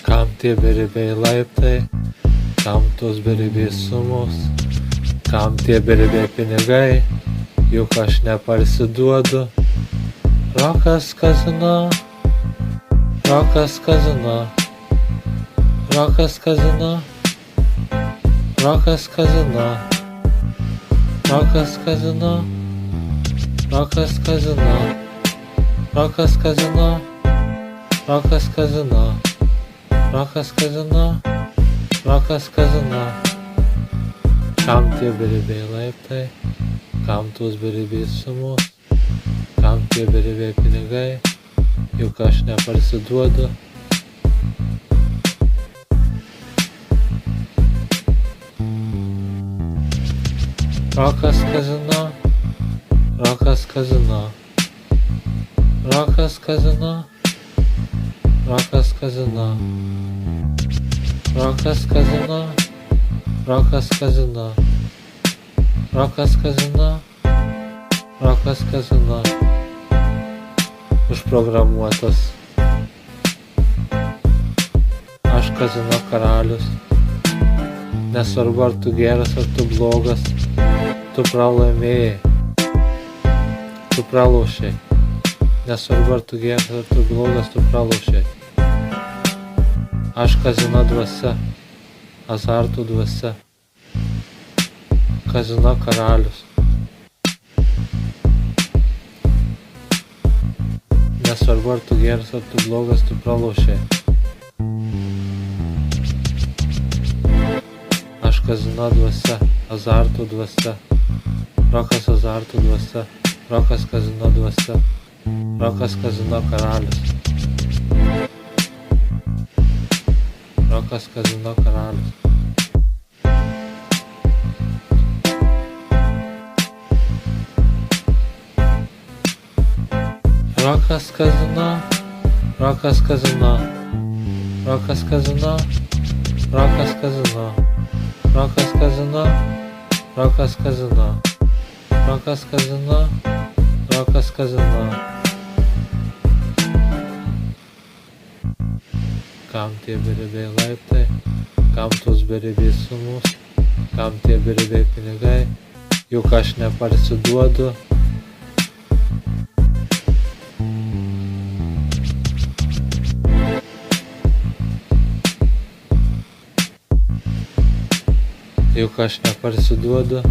Kam tie beribiai laiptai, kam tos beribiai sumos, kam tie beribiai pinigai, juk aš neparsiduodu. Rokas kazino, rokas kazino, rokas kazino, rokas kazino, rokas kazino, rokas kazino, rokas kazino, rokas kazino, rokas kazino, rokas kazino. Kam tie beribiai laiptai, kam tos beribiai sumos, kam tie beribiai pinigai, juk aš neparsiduodu. Rokas kazino, rokas kazino, rokas kazino, rokas kazino, rokas kazino, rokas kazino, rokas kazino, rokas kazino. Užprogramuotas. Aš kazino karalius. Nesvarbu ar tu geras ar tu blogas, tu pralaimėjai, tu pralošei. Nesvarbu ar tu geras ar tu blogas, tu pralošei. Aš kazino dvasia, azartų dvasia, kazino karalius. Nesvarbu ar tu geras ar tu blogas, tu pralošei. Aš kazino dvasia, azartų dvasia, rokas azartų dvasia, rokas kazino dvasia, rokas kazino karalius. Rokas kazino karalius. Rokas kazino, rokas kazino, rokas kazino, rokas kazino, rokas kazino, rokas kazino, rokas kazino, rokas kazino. Kam tie beribiai laiptai, kam tos beribiai sumos, kam tie beribiai pinigai, juk aš neparsiduodu. Juk aš neparsiduodu.